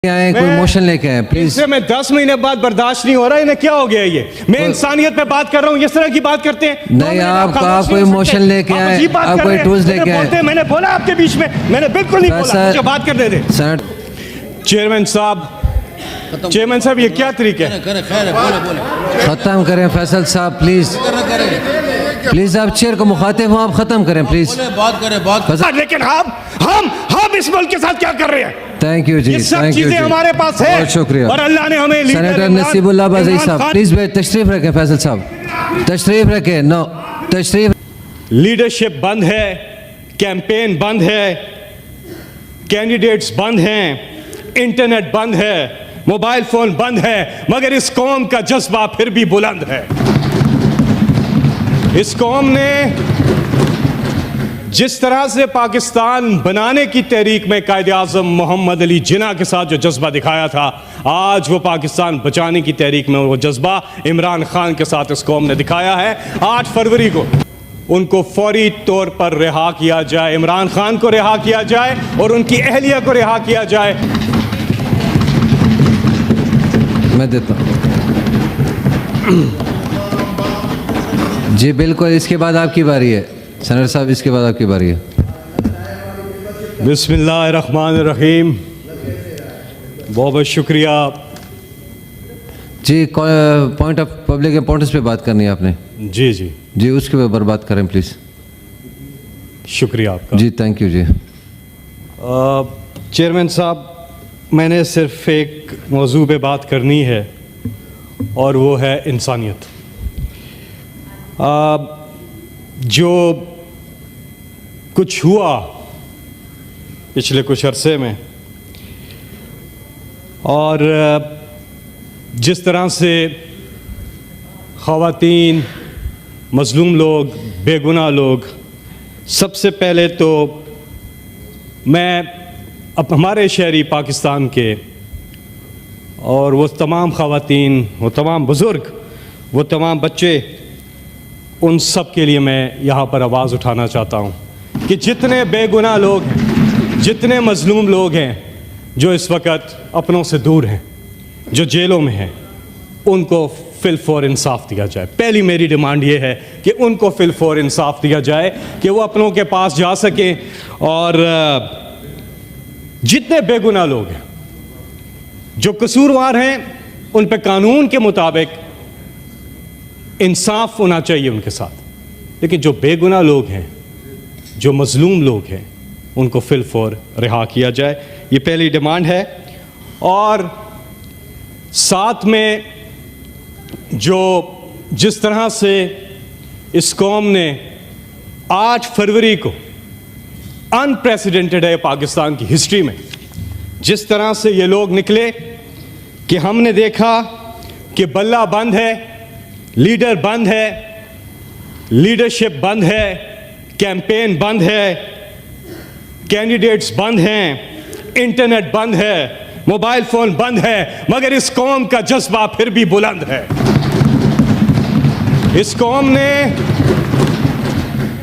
आए कोई मोशन लेके आए प्लीज। इससे मैं 10 महीने बाद बर्दाश्त नहीं हो रहा है। इन्हें क्या हो गया ये? मैं इंसानियत पे बात कर रहा हूँ, इस तरह की बात करते हैं। नहीं, आप कोई मोशन लेके आए, आप कोई टूल्स लेके आए। मैंने बोला आपके बीच में, मैंने बिल्कुल नहीं बोला, मुझे बात करने दे। चेयरमैन साहब ये क्या तरीका है? खत्म करें फैसल साहब प्लीज, प्लीज आप चेयर को मुखातिब हो, आप खत्म करें प्लीज। बात करें। लेकिन हम इस मुल्क के साथ क्या कर रहे हैं? Thank you ji, thank you ji, हमारे पास है। बहुत शुक्रिया और अल्लाह ने हमें सेनेटर नसीबुल्लाह बाज़ई साहब प्लीज तशरीफ रखें। फैसल साहब तशरीफ रखें। नो तशरीफ। लीडरशिप बंद है, कैंपेन बंद है, कैंडिडेट्स बंद हैं, इंटरनेट बंद है, मोबाइल फोन बंद है, मगर इस कौम का जज्बा फिर भी बुलंद है। इस कौम ने जिस तरह से पाकिस्तान बनाने की तहरीक में कायद-ए-आज़म मोहम्मद अली जिन्ना के साथ जो जज्बा दिखाया था, आज वो पाकिस्तान बचाने की तहरीक में वो जज्बा इमरान खान के साथ इस कौम ने दिखाया है। 8 फरवरी को उनको फौरी तौर पर रिहा किया जाए, इमरान खान को रिहा किया जाए और उनकी अहलिया को रिहा किया जाए। मैं देता हूँ जी, बिल्कुल। इसके बाद आपकी बारी है सेनेटर साहब, इसके बाद आपकी बारी है। बिस्मिल्लाहिर्रहमानिर्रहीम। बहुत बहुत शुक्रिया जी। पॉइंट ऑफ पब्लिक इंपॉर्टेंस पे बात करनी है आपने? जी जी जी, उसके ऊपर बात करें प्लीज़। शुक्रिया आपका जी, थैंक यू जी। चेयरमैन साहब, मैंने सिर्फ एक मौजू पे बात करनी है और वो है इंसानियत। जो कुछ हुआ पिछले कुछ अरसे में और जिस तरह से ख़वातीन, मज़लूम लोग, बेगुनाह लोग, सबसे पहले तो मैं अब हमारे शहरी पाकिस्तान के और वो तमाम ख़वातीन, वो तमाम बुज़ुर्ग, वो तमाम बच्चे, उन सब के लिए मैं यहाँ पर आवाज़ उठाना चाहता हूँ कि जितने बेगुनाह लोग हैं, जितने मज़लूम लोग हैं जो इस वक्त अपनों से दूर हैं, जो जेलों में हैं, उनको फिलफौर इंसाफ दिया जाए। पहली मेरी डिमांड ये है कि उनको फिलफौर इंसाफ दिया जाए कि वो अपनों के पास जा सकें। और जितने बेगुनाह लोग हैं, जो कसूरवार हैं, उन पे कानून के मुताबिक इंसाफ होना चाहिए उनके साथ। लेकिन जो बेगुनाह लोग हैं, जो मज़लूम लोग हैं, उनको फिलफौर रिहा किया जाए। ये पहली डिमांड है। और साथ में जिस तरह से इस कौम ने 8 फरवरी को अनप्रेसिडेंटेड है पाकिस्तान की हिस्ट्री में, जिस तरह से ये लोग निकले कि हमने देखा कि बल्ला बंद है, लीडर बंद है, लीडरशिप बंद है, कैंपेन बंद है, कैंडिडेट्स बंद हैं, इंटरनेट बंद है, मोबाइल फोन बंद है, मगर इस कौम का जज्बा फिर भी बुलंद है। इस कौम ने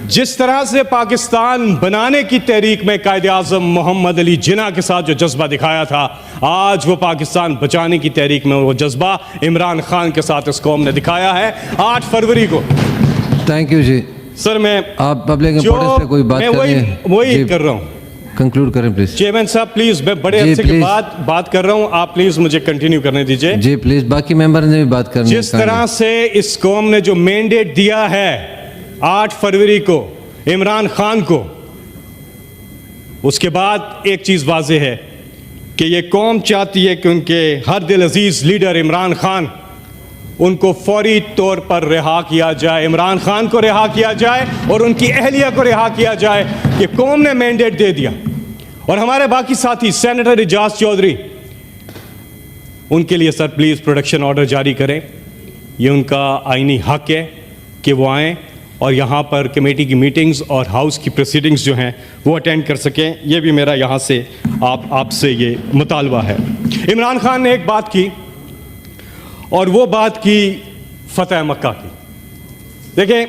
जिस तरह से पाकिस्तान बनाने की तहरीक में कायद-ए-आज़म मोहम्मद अली जिन्ना के साथ जो जज्बा दिखाया था, आज वो पाकिस्तान बचाने की तहरीक में वो जज्बा इमरान खान के साथ इस कौम ने दिखाया है। 8 फरवरी को। Thank you ji. सर, मैं आप पब्लिक इंपॉर्टेंस पे कोई बात वही कर रहा हूँ। कंक्लूड करें प्लीज। चेयरमैन साहब प्लीज, मैं बड़े अरसे के बाद बात कर रहा हूँ, आप प्लीज मुझे कंटिन्यू करने दीजिए। जी प्लीज, बाकी मेंबर ने भी बात करनी है। जिस तरह से इस कौम ने जो मैंडेट दिया है 8 फरवरी को इमरान खान को, उसके बाद एक चीज वाज़ेह है कि ये कौम चाहती है कि उनके हर दिल अजीज लीडर इमरान खान, उनको फौरी तौर पर रिहा किया जाए, इमरान खान को रिहा किया जाए और उनकी अहलिया को रिहा किया जाए कि कौम ने मैंडेट दे दिया। और हमारे बाकी साथी सेनेटर इजाज चौधरी, उनके लिए सर प्लीज़ प्रोटेक्शन ऑर्डर जारी करें। ये उनका आईनी हक है कि वो आएँ और यहाँ पर कमेटी की मीटिंग्स और हाउस की प्रोसीडिंग्स जो हैं वो अटेंड कर सकें। ये भी मेरा यहाँ से आपसे ये मुतालबा है। इमरान खान ने एक बात की और वो बात की फतह मक्का की। देखें,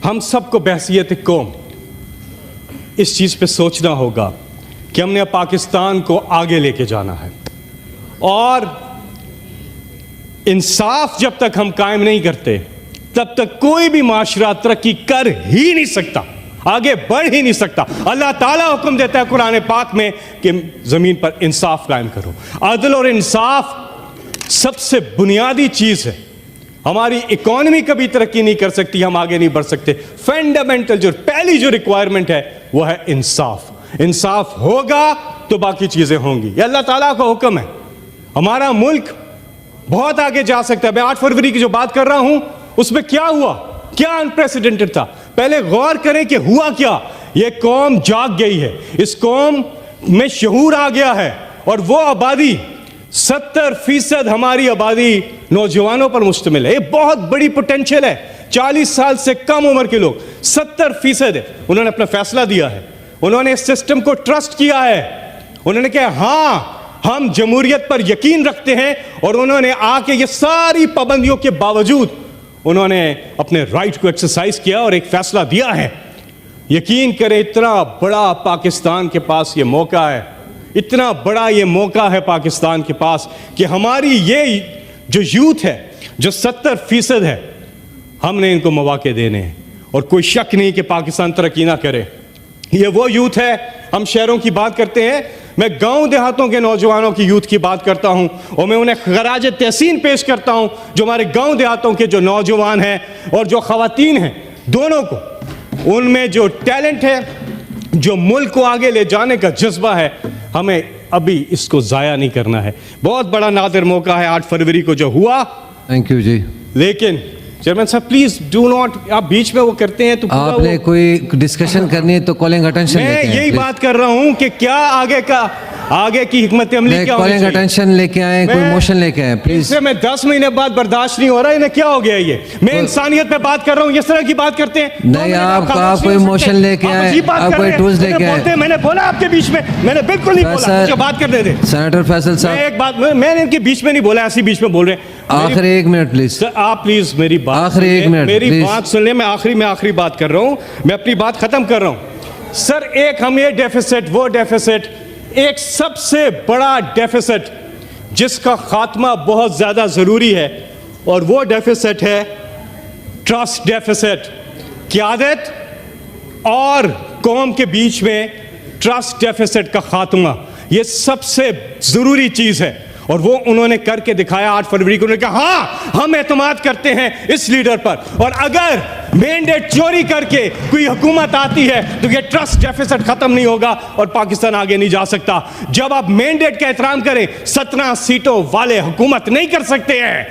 हम सबको बहसियत कौम इस चीज़ पे सोचना होगा कि हमने पाकिस्तान को आगे लेके जाना है। और इंसाफ जब तक हम कायम नहीं करते तब तक कोई भी माशरा तरक्की कर ही नहीं सकता, आगे बढ़ ही नहीं सकता। अल्लाह ताला हुक्म देता है कुरान पाक में कि जमीन पर इंसाफ कायम करो। अदल और इंसाफ सबसे बुनियादी चीज है। हमारी इकोनॉमी कभी तरक्की नहीं कर सकती, हम आगे नहीं बढ़ सकते। फंडामेंटल जो पहली जो रिक्वायरमेंट है वो है इंसाफ। इंसाफ होगा तो बाकी चीजें होंगी। ये अल्लाह ताला का हुक्म है। हमारा मुल्क बहुत आगे जा सकता है। मैं 8 फरवरी की जो बात कर रहा हूं उसमें क्या हुआ, क्या अनप्रेसिडेंटेड था। पहले गौर करें कि हुआ क्या। ये कौम जाग गई है, इस कौम में शऊर आ गया है और वो आबादी 70% हमारी आबादी नौजवानों पर मुश्तमिल है। ये बहुत बड़ी पोटेंशियल है। 40 साल से कम उम्र के लोग 70% है। उन्होंने अपना फैसला दिया है, उन्होंने इस सिस्टम को ट्रस्ट किया है। उन्होंने कहा हाँ हम जमहूरियत पर यकीन रखते हैं, और उन्होंने आके ये सारी पाबंदियों के बावजूद उन्होंने अपने राइट को एक्सरसाइज किया और एक फैसला दिया है। यकीन करें इतना बड़ा पाकिस्तान के पास ये मौका है, इतना बड़ा ये मौका है पाकिस्तान के पास कि हमारी ये जो यूथ है जो 70% है, हमने इनको मौके देने हैं। और कोई शक नहीं कि पाकिस्तान तरक्की ना करे। ये वो यूथ है। हम शहरों की बात करते हैं, मैं गांव देहातों के नौजवानों की यूथ की बात करता हूं और मैं उन्हें खराज तहसीन पेश करता हूं जो हमारे गांव देहातों के जो नौजवान हैं और जो खवातीन हैं, दोनों को उनमें जो टैलेंट है, जो मुल्क को आगे ले जाने का जज्बा है, हमें अभी इसको जाया नहीं करना है। बहुत बड़ा नादिर मौका है 8 फरवरी को जो हुआ। थैंक यू जी। लेकिन चेयरमैन साहब प्लीज डू नॉट, आप बीच में वो करते हैं तो आपने कोई डिस्कशन करनी है तो कॉलिंग अटेंशन मैं यही बात कर रहा हूं कि क्या आगे की हिकमत अमली क्या होनी कॉलिंग चाहिए। अटेंशन लेके आए, कोई मोशन लेके आए प्लीज। इससे मैं 10 महीने बाद बर्दाश्त नहीं हो रहा। इन्हें क्या हो गया ये? मैं इंसानियत पे बात कर रहा हूँ, इस तरह की बात करते हैं। नहीं, आप कोई मोशन लेके आए, आप कोई टूल्स लेके आए। मैंने बोला आपके बीच में, मैंने बिल्कुल नहीं बोला, मुझे बात करने दे। सेनेटर फैसल साहब, एक बात मैंने इनके बीच में नहीं बोला, ऐसी बीच में बोल रहे हैं। आखिरी 1 मिनट प्लीज। आप प्लीज मेरी बात, आखिरी 1 मिनट मेरी बात सुन ले। मैं आखिरी बात कर रहा हूँ, मैं अपनी बात खत्म कर रहा हूँ। सर एक हम ये डेफिसिट वो डेफिसिट, एक सबसे बड़ा डेफिसिट जिसका खात्मा बहुत ज्यादा जरूरी है, और वो डेफिसिट है ट्रस्ट डेफिसिट। क़यादत और कौम के बीच में ट्रस्ट डेफिसिट का खात्मा, ये सबसे जरूरी चीज है, और वो उन्होंने करके दिखाया 8 फरवरी को। उन्होंने कहा हाँ हम एतमाद करते हैं इस लीडर पर, और अगर मैंडेट चोरी करके कोई हुकूमत आती है तो ये ट्रस्ट डेफिसिट खत्म नहीं होगा और पाकिस्तान आगे नहीं जा सकता। जब आप मैंडेट का एहतराम करें, 17 सीटों वाले हुकूमत नहीं कर सकते हैं।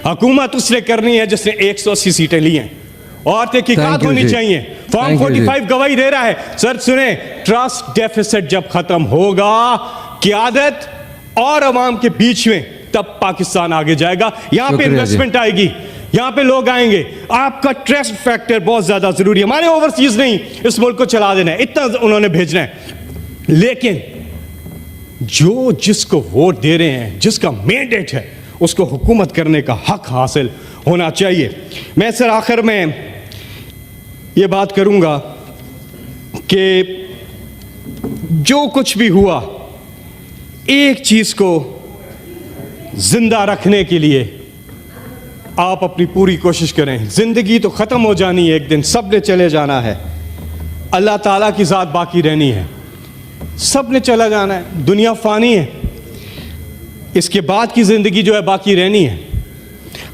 हुकूमत उसने करनी है जिसने 180 सीटें ली हैं, और तहकीकात होनी चाहिए। फॉर्म 45 गवाही दे रहा है। सर सुने, ट्रस्ट डेफिसिट जब खत्म होगा क़यादत और अवाम के बीच में, तब पाकिस्तान आगे जाएगा। यहां पे इन्वेस्टमेंट आएगी, यहां पे लोग आएंगे। आपका ट्रस्ट फैक्टर बहुत ज्यादा जरूरी है। हमारे ओवरसीज नहीं इस मुल्क को चला देना है, इतना उन्होंने भेजना है। लेकिन जो जिसको वोट दे रहे हैं, जिसका मैंडेट है, उसको हुकूमत करने का हक हासिल होना चाहिए। मैं सर आखिर में ये बात करूंगा कि जो कुछ भी हुआ, एक चीज को जिंदा रखने के लिए आप अपनी पूरी कोशिश करें। जिंदगी तो खत्म हो जानी है एक दिन, सब ने चले जाना है। अल्लाह ताला की जात बाकी रहनी है, सब ने चला जाना है। दुनिया फानी है, इसके बाद की जिंदगी जो है बाकी रहनी है।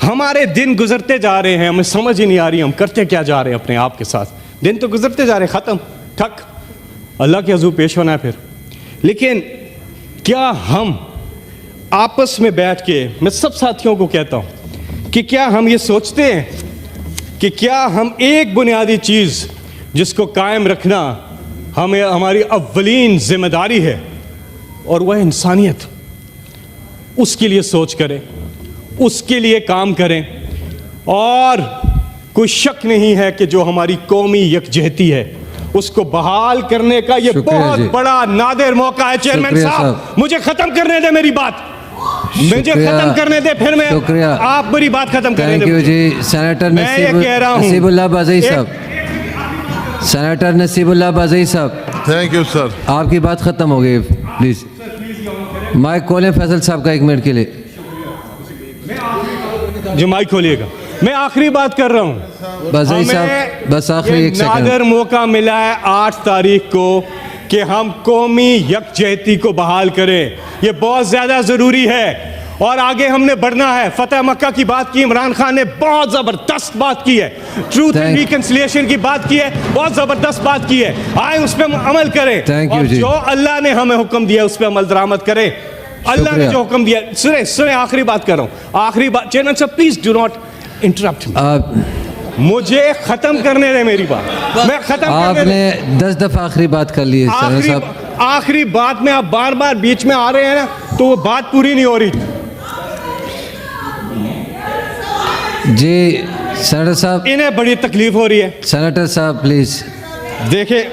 हमारे दिन गुजरते जा रहे हैं, हमें समझ ही नहीं आ रही हम करते क्या जा रहे हैं अपने आप के साथ। दिन तो गुजरते जा रहे हैं, खत्म ठक, अल्लाह के हुजूर पेश होना है फिर। लेकिन क्या हम आपस में बैठ के, मैं सब साथियों को कहता हूं कि क्या हम ये सोचते हैं कि क्या हम एक बुनियादी चीज जिसको कायम रखना हमें हमारी अव्वलीन जिम्मेदारी है, और वह इंसानियत, उसके लिए सोच करें, उसके लिए काम करें। और कोई शक नहीं है कि जो हमारी कौमी यकजहती है उसको बहाल करने का ये बहुत बड़ा नादिर मौका है। चेयरमैन साहब मुझे खत्म करने दे मेरी बात, मुझे खत्म करने दे, फिर मैं आप मेरी बात खत्म करने दे। Thank you ji. Senator Nasibullah Bazai साहब, सेनेटर नसीबुल्लाह बाज़ई साहब, थैंक यू सर। आपकी बात खत्म हो गई, प्लीज। माइक खोलें फैसल साहब का 1 मिनट के लिए। जो माइक खोलिएगा, मैं आखिरी बात कर रहा हूँ। बस यही साहब, बस आखिरी 1 सेकंड। नादर मौका मिला है 8 तारीख को कि हम कौमी यकजहती को बहाल करें, ये बहुत ज़्यादा ज़रूरी है और आगे हमने बढ़ना है। फतेह मक्का की बात की इमरान खान ने, बहुत ज़बरदस्त बात की है। ट्रूथ एंड रिकंसिलिएशन की बात की है, बहुत ज़बरदस्त बात की है। आए उस पर अमल करें और जो अल्लाह ने हमें हुक्म दिया उस पर अमल दरामद करें। अल्लाह ने जो हुक्म दिया, सुने आखिरी बात कर रहा हूँ, आखिरी बात। चेयरमैन साहब प्लीज डू नॉट इंटरप्ट मी, मुझे खत्म करने दे मेरी बात, मैं खत्म। आपने 10 दफा आखिरी बात कर ली है। आखिरी बात में आप बार बार बीच में आ रहे हैं ना, तो वो बात पूरी नहीं हो रही। जी सेनेटर साहब, इन्हें बड़ी तकलीफ हो रही है। सेनेटर साहब प्लीज देखिए,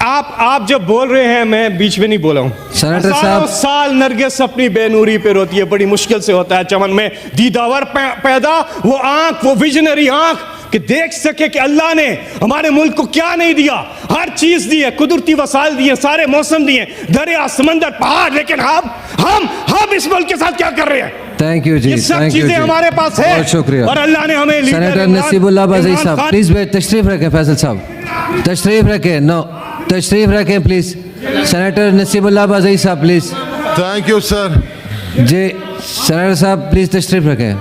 आप जब बोल रहे हैं, मैं बीच में नहीं बोला हूँ। सेनेटर साहब, साल नरगिस अपनी बेनूरी पे रोती है, बड़ी मुश्किल से होता है चमन में दीदावर पैदा, वो आंख, वो विजनरी आंख कि देख सके कि अल्लाह ने हमारे मुल्क को क्या नहीं दिया। हर चीज दी है, कुदरती वसाइल दिए, सारे मौसम दिए, दरिया, समंदर, पहाड़, लेकिन हम इस मुल्क के साथ क्या कर रहे हैं? थैंक यू जी, ये सब चीजें हमारे पास है, बहुत शुक्रिया। और अल्लाह ने हमें सेनेटर नसीबुल्लाह बाज़ई साहब प्लीज तशरीफ रखें। फैसल साहब तशरीफ रखें, नो तशरीफ रखें प्लीज। सेनेटर नसीबुल्लाह बाज़ई साहब प्लीज। Thank you sir. जी सेनेटर साहब प्लीज तशरीफ रखें,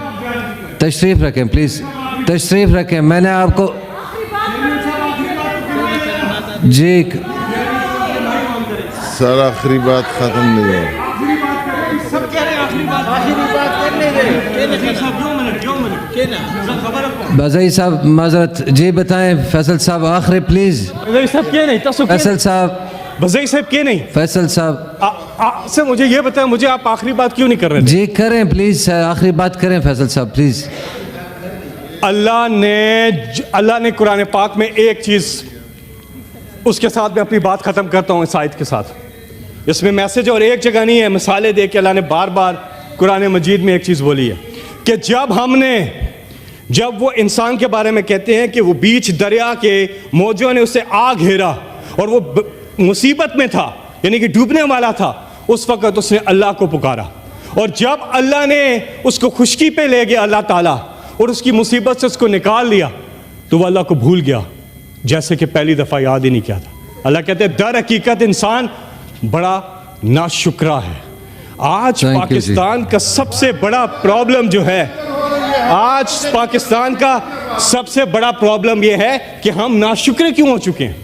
तशरीफ रखें प्लीज, तशरीफ रखें। मैंने आपको जी सर आखिरी बात खत्म नहीं हो। बाज़ई साहब माजरत जी बताएं। फैसल साहब आखिरी प्लीज। फैसल साहब, बज़ई साहब के नहीं, फैसल साहब सर मुझे ये बताएं, मुझे आप आखिरी बात क्यों नहीं कर रहे थे? जी करें प्लीज, आखिरी बात करें फैसल साहब प्लीज। अल्लाह ने कुरान पाक में एक चीज़, उसके साथ मैं अपनी बात ख़त्म करता हूँ इस आयत के साथ। इसमें मैसेज और एक जगह नहीं है, मिसालें दे के अल्लाह ने बार बार कुरान मजीद में एक चीज़ बोली है कि जब वो इंसान के बारे में कहते हैं कि वो बीच दरिया के मौजों ने उसे आ घेरा और वो मुसीबत में था, यानी कि डूबने वाला था, उस वक़्त उसने अल्लाह को पुकारा, और जब अल्लाह ने उसको खुशकी पे ले गया अल्लाह ताला और उसकी मुसीबत से उसको निकाल लिया, तो वो अल्लाह को भूल गया जैसे कि पहली दफ़ा याद ही नहीं किया था। अल्लाह कहते हैं दर हकीकत इंसान बड़ा नाशुक्रा है। आज पाकिस्तान का सबसे बड़ा प्रॉब्लम जो है, आज पाकिस्तान का सबसे बड़ा प्रॉब्लम यह है कि हम नाशुक्र क्यों हो चुके हैं।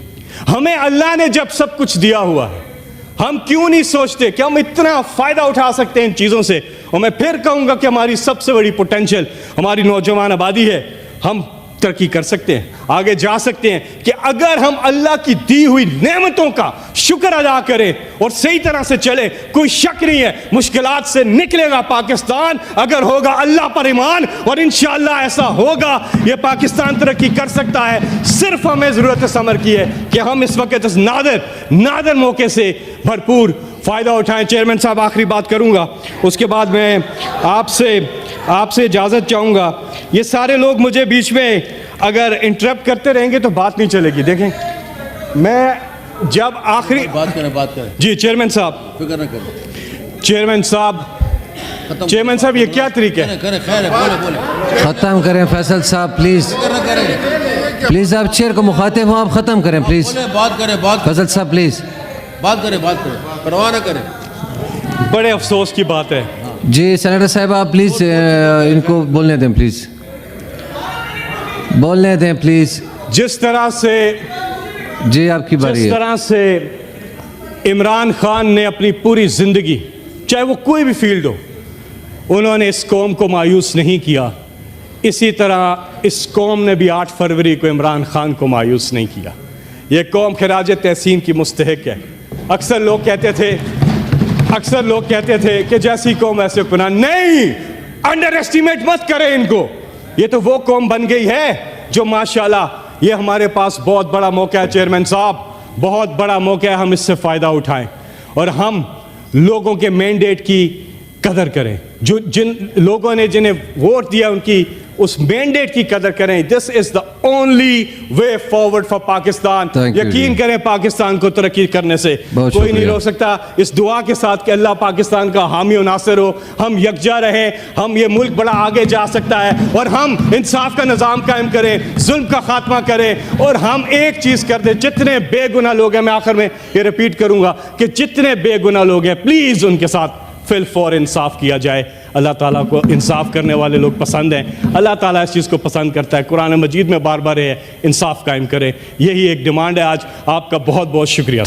हमें अल्लाह ने जब सब कुछ दिया हुआ है, हम क्यों नहीं सोचते कि हम इतना फ़ायदा उठा सकते हैं इन चीज़ों से। और मैं फिर कहूँगा कि हमारी सबसे बड़ी पोटेंशियल हमारी नौजवान आबादी है। हम तरक्की कर सकते हैं, आगे जा सकते हैं कि अगर हम अल्लाह की दी हुई नेमतों का शुक्र अदा करें और सही तरह से चले। कोई शक नहीं है मुश्किलात से निकलेगा पाकिस्तान अगर होगा अल्लाह पर ईमान, और इंशाअल्लाह ऐसा होगा। ये पाकिस्तान तरक्की कर सकता है, सिर्फ हमें ज़रूरत समर की है कि हम इस वक्त इस नादर मौके से भरपूर फ़ायदा उठाएं। चेयरमैन साहब आखिरी बात करूँगा, उसके बाद मैं आपसे इजाज़त चाहूँगा। ये सारे लोग मुझे बीच में अगर इंटरप्ट करते रहेंगे तो बात नहीं चलेगी। देखें, मैं जब आखिरी बात करें जी चेयरमैन साहब, फिक्र न करें चेयरमैन साहब ये क्या तरीका है? ख़त्म करें फैसल साहब प्लीज, प्लीज आप चेयर को मुखातिब हो, आप ख़त्म करें प्लीज। बात करें फैसल साहब प्लीज बात करें परवाह न करें। बड़े अफसोस की बात है जी। सेनेटर साहब आप प्लीज इनको बोलने दें, प्लीज बोलने दें प्लीज। जिस तरह से जी आपकी बारी है। जिस तरह से इमरान खान ने अपनी पूरी ज़िंदगी, चाहे वो कोई भी फील्ड हो, उन्होंने इस कौम को मायूस नहीं किया, इसी तरह इस कौम ने भी 8 फरवरी को इमरान खान को मायूस नहीं किया। ये कौम खिराज तहसीन की मुस्तहिक है। अक्सर लोग कहते थे कि जैसी कौम वैसे गुनाह। नहीं, अंडर एस्टिमेट मत करें इनको। ये तो वो कौम बन गई है जो माशाल्लाह, ये हमारे पास बहुत बड़ा मौका है चेयरमैन साहब, बहुत बड़ा मौका है, हम इससे फ़ायदा उठाएं और हम लोगों के मैंडेट की कदर करें। जो जिन लोगों ने जिन्हें वोट दिया उनकी उस मैंडेट की कदर करें। This is the only way forward for Pakistan. Thank you, यकीन जी। करें पाकिस्तान को तरक्की करने से बहुत कोई नहीं शुक्रिया। रोक सकता। इस दुआ के साथ कि अल्लाह पाकिस्तान का हामी और नासिर हो, हम यकजा रहें, हम ये मुल्क बड़ा आगे जा सकता है और हम इंसाफ का निज़ाम कायम करें, जुल्म का खात्मा करें और हम एक चीज़ कर दें, जितने बेगुनाह लोग हैं, मैं आखिर में ये रिपीट करूंगा कि जितने बेगुनाह लोग हैं प्लीज़ उनके साथ फिल फॉर इंसाफ किया जाए। अल्लाह ताला को इंसाफ करने वाले लोग पसंद हैं, अल्लाह ताला इस चीज़ को पसंद करता है। कुरान मजीद में बार बार है इंसाफ कायम करें, यही एक डिमांड है आज। आपका बहुत बहुत शुक्रिया।